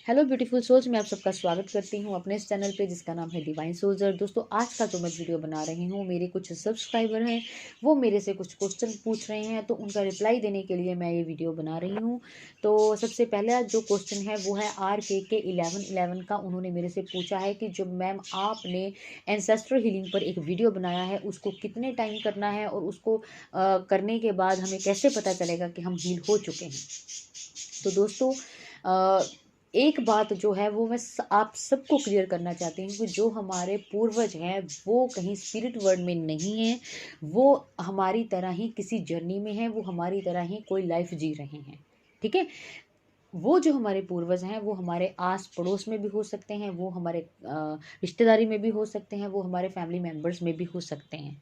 Hello beautiful souls, मैं आप सबका स्वागत करती हूँ अपने इस चैनल पे जिसका नाम है डिवाइन सोल्जर। दोस्तों, आज का जो मैं वीडियो बना रही हूँ, मेरे कुछ सब्सक्राइबर हैं, वो मेरे से कुछ क्वेश्चन पूछ रहे हैं, तो उनका रिप्लाई देने के लिए मैं ये वीडियो बना रही हूँ। तो सबसे पहला जो क्वेश्चन है वो है RKK 1111 का। उन्होंने मेरे से पूछा है कि जो मैम आपने एंसेस्ट्रल हीलिंग पर एक वीडियो बनाया है, उसको कितने टाइम करना है और उसको करने के बाद हमें कैसे पता चलेगा कि हम हील हो चुके हैं। तो दोस्तों, एक बात जो है वो मैं आप सबको क्लियर करना चाहती हूँ कि जो हमारे पूर्वज हैं वो कहीं स्पिरिट वर्ल्ड में नहीं है। वो हमारी तरह ही किसी जर्नी में है, वो हमारी तरह ही कोई लाइफ जी रहे हैं। ठीक है। वो जो हमारे पूर्वज हैं वो हमारे आस पड़ोस में भी हो सकते हैं, वो हमारे रिश्तेदारी में भी हो सकते हैं, वो हमारे फैमिली मेम्बर्स में भी हो सकते हैं।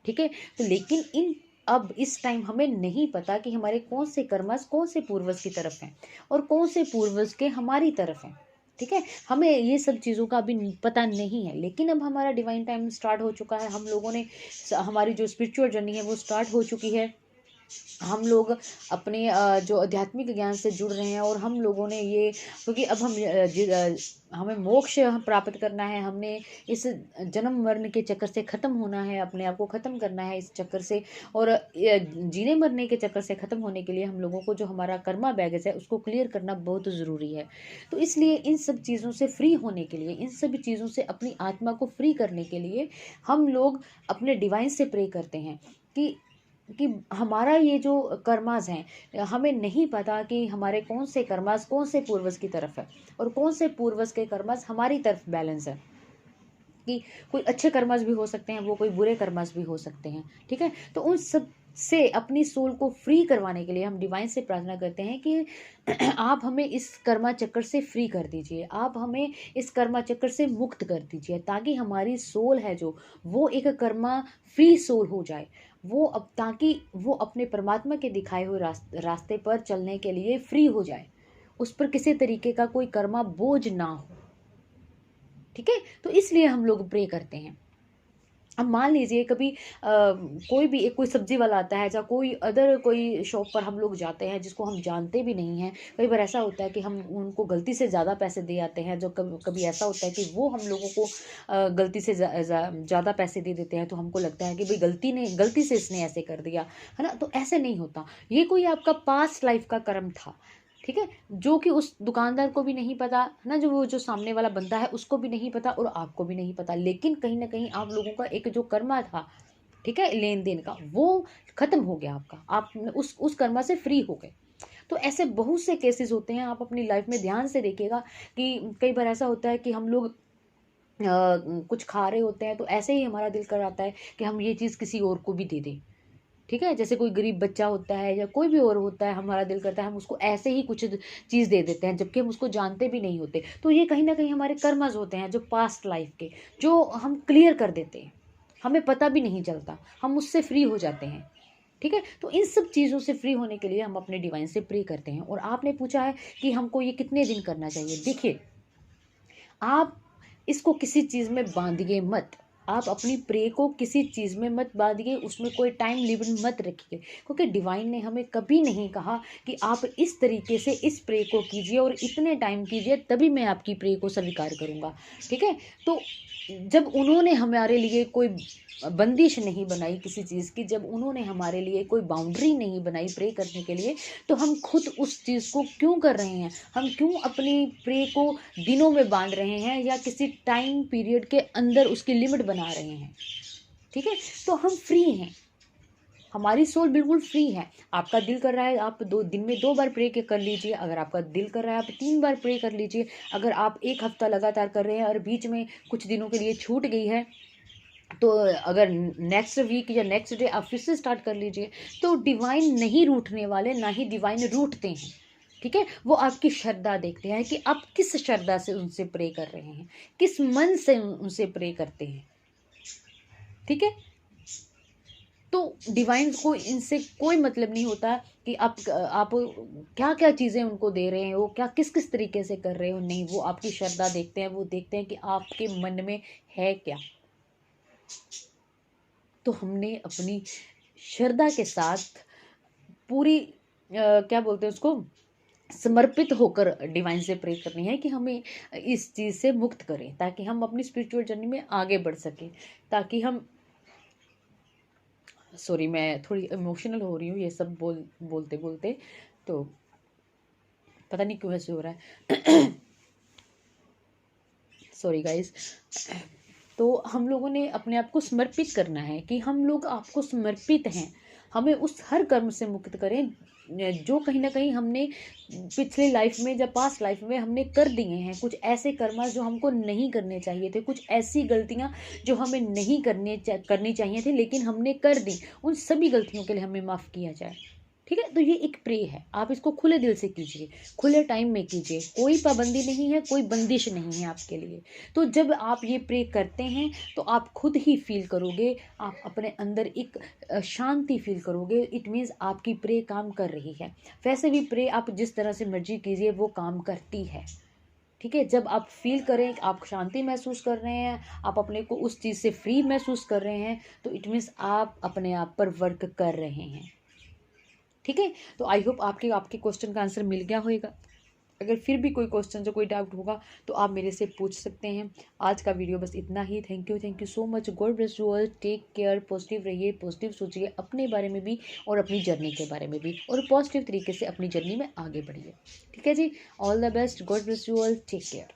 ठीक है। तो लेकिन इन अब इस टाइम हमें नहीं पता कि हमारे कौन से कर्मस कौन से पूर्वज की तरफ हैं और कौन से पूर्वज के हमारी तरफ हैं। ठीक है। हमें ये सब चीज़ों का अभी पता नहीं है, लेकिन अब हमारा डिवाइन टाइम स्टार्ट हो चुका है। हम लोगों ने हमारी जो स्पिरिचुअल जर्नी है वो स्टार्ट हो चुकी है। हम लोग अपने जो आध्यात्मिक ज्ञान से जुड़ रहे हैं, और हम लोगों ने ये, क्योंकि अब हमें मोक्ष प्राप्त करना है। हमने इस जन्म मरण के चक्कर से ख़त्म होना है, अपने आप को ख़त्म करना है इस चक्कर से। और जीने मरने के चक्कर से ख़त्म होने के लिए हम लोगों को जो हमारा कर्मा बैगेज है उसको क्लियर करना बहुत ज़रूरी है। तो इसलिए इन सब चीज़ों से फ्री होने के लिए, इन सभी चीज़ों से अपनी आत्मा को फ्री करने के लिए हम लोग अपने डिवाइन से प्रे करते हैं कि हमारा ये जो कर्मास हैं, हमें नहीं पता कि हमारे कौन से कर्मास कौन से पूर्वज की तरफ है और कौन से पूर्वज के कर्मास हमारी तरफ बैलेंस है। कि कोई अच्छे कर्मस भी हो सकते हैं, वो कोई बुरे कर्मस भी हो सकते हैं। ठीक है। तो उन सब से अपनी सोल को फ्री करवाने के लिए हम डिवाइन से प्रार्थना करते हैं कि आप हमें इस कर्मा चक्कर से फ्री कर दीजिए, आप हमें इस कर्मा चक्कर से मुक्त कर दीजिए, ताकि हमारी सोल है जो, वो एक कर्मा फ्री सोल हो जाए। वो अब ताकि वो अपने परमात्मा के दिखाए हुए रास्ते पर चलने के लिए फ्री हो जाए, उस पर किसी तरीके का कोई कर्मा बोझ ना हो। ठीक है। तो इसलिए हम लोग प्रे करते हैं। अब मान लीजिए कभी कोई भी एक कोई सब्जी वाला आता है, या कोई अदर कोई शॉप पर हम लोग जाते हैं जिसको हम जानते भी नहीं हैं। कई बार ऐसा होता है कि हम उनको गलती से ज़्यादा पैसे दे आते हैं। जो कभी कभी ऐसा होता है कि वो हम लोगों को गलती से ज़्यादा पैसे दे देते हैं, तो हमको लगता है कि भाई गलती से इसने ऐसे कर दिया, है ना। तो ऐसे नहीं होता। ये कोई आपका पास्ट लाइफ का कर्म था। ठीक है। जो कि उस दुकानदार को भी नहीं पता, है ना, जो वो जो सामने वाला बंदा है उसको भी नहीं पता और आपको भी नहीं पता, लेकिन कहीं ना कहीं आप लोगों का एक जो कर्मा था, ठीक है, लेन देन का, वो खत्म हो गया आपका। आप उस कर्मा से फ्री हो गए। तो ऐसे बहुत से केसेस होते हैं, आप अपनी लाइफ में ध्यान से देखिएगा कि कई बार ऐसा होता है कि हम लोग कुछ खा रहे होते हैं, तो ऐसे ही हमारा दिल कर आता है कि हम ये चीज़ किसी और को भी दे दें। ठीक है। जैसे कोई गरीब बच्चा होता है या कोई भी और होता है, हमारा दिल करता है हम उसको ऐसे ही कुछ चीज़ दे देते हैं, जबकि हम उसको जानते भी नहीं होते। तो ये कहीं ना कहीं हमारे कर्मज होते हैं, जो पास्ट लाइफ के, जो हम क्लियर कर देते हैं, हमें पता भी नहीं चलता, हम उससे फ्री हो जाते हैं। ठीक है। तो इन सब चीज़ों से फ्री होने के लिए हम अपने डिवाइन से प्रे करते हैं। और आपने पूछा है कि हमको ये कितने दिन करना चाहिए। देखिए, आप इसको किसी चीज़ में बांधिए मत। आप अपनी प्रे को किसी चीज़ में मत बांधिए, उसमें कोई टाइम लिमिट मत रखिए, क्योंकि डिवाइन ने हमें कभी नहीं कहा कि आप इस तरीके से इस प्रे को कीजिए और इतने टाइम कीजिए तभी मैं आपकी प्रे को स्वीकार करूँगा। ठीक है। तो जब उन्होंने हमारे लिए कोई बंदिश नहीं बनाई किसी चीज़ की, जब उन्होंने हमारे लिए कोई बाउंड्री नहीं बनाई प्रे करने के लिए, तो हम खुद उस चीज़ को क्यों कर रहे हैं? हम क्यों अपनी प्रे को दिनों में बांध रहे हैं या किसी टाइम पीरियड के अंदर उसकी लिमिट बना रहे हैं? ठीक है। तो हम फ्री हैं, हमारी सोल बिल्कुल फ्री है। आपका दिल कर रहा है आप दो दिन में 2 बार प्रे कर लीजिए, अगर आपका दिल कर रहा है आप 3 बार प्रे कर लीजिए। अगर आप 1 हफ्ता लगातार कर रहे हैं और बीच में कुछ दिनों के लिए छूट गई है, तो अगर नेक्स्ट वीक या नेक्स्ट डे आप फिर से स्टार्ट कर लीजिए। तो डिवाइन नहीं रूठने वाले, ना ही डिवाइन रूठते हैं। ठीक है। वो आपकी श्रद्धा देखते हैं कि आप किस श्रद्धा से उनसे प्रे कर रहे हैं, किस मन से उनसे प्रे करते हैं। ठीक है। तो डिवाइन को इनसे कोई मतलब नहीं होता कि आप क्या क्या चीज़ें उनको दे रहे हो, क्या किस किस तरीके से कर रहे हो। नहीं, वो आपकी श्रद्धा देखते हैं, वो देखते हैं कि आपके मन में है क्या। तो हमने अपनी श्रद्धा के साथ पूरी क्या बोलते हैं उसको, समर्पित होकर डिवाइन से प्रे करनी है कि हमें इस चीज़ से मुक्त करें, ताकि हम अपनी स्पिरिचुअल जर्नी में आगे बढ़ सकें, ताकि हम, सॉरी मैं थोड़ी इमोशनल हो रही हूँ ये सब बोलते बोलते, तो पता नहीं क्यों ऐसे हो रहा है। Sorry guys. तो हम लोगों ने अपने आप को समर्पित करना है कि हम लोग आपको समर्पित हैं, हमें उस हर कर्म से मुक्त करें जो कहीं ना कहीं हमने पिछले लाइफ में या पास्ट लाइफ में हमने कर दिए हैं। कुछ ऐसे कर्म जो हमको नहीं करने चाहिए थे, कुछ ऐसी गलतियां जो हमें नहीं करनी चाहिए थी लेकिन हमने कर दी, उन सभी गलतियों के लिए हमें माफ़ किया जाए। ठीक है, तो ये एक प्रे है, आप इसको खुले दिल से कीजिए, खुले टाइम में कीजिए, कोई पाबंदी नहीं है, कोई बंदिश नहीं है आपके लिए। तो जब आप ये प्रे करते हैं तो आप खुद ही फील करोगे, आप अपने अंदर एक शांति फील करोगे। इट मीन्स आपकी प्रे काम कर रही है। वैसे भी प्रे आप जिस तरह से मर्जी कीजिए वो काम करती है। ठीक है, जब आप फील करें, आप शांति महसूस कर रहे हैं, आप अपने को उस चीज़ से फ्री महसूस कर रहे हैं, तो इट मीन्स आप अपने आप पर वर्क कर रहे हैं। ठीक है, तो आई होप आपके आपके क्वेश्चन का आंसर मिल गया होगा। अगर फिर भी कोई क्वेश्चन जो कोई डाउट होगा तो आप मेरे से पूछ सकते हैं। आज का वीडियो बस इतना ही। Thank you so much. God bless you all. Take care. Positive रहिए, पॉजिटिव सोचिए अपने बारे में भी और अपनी जर्नी के बारे में भी, और पॉजिटिव तरीके से अपनी जर्नी में आगे बढ़िए। ठीक है जी, all the best. God bless you all. Take care.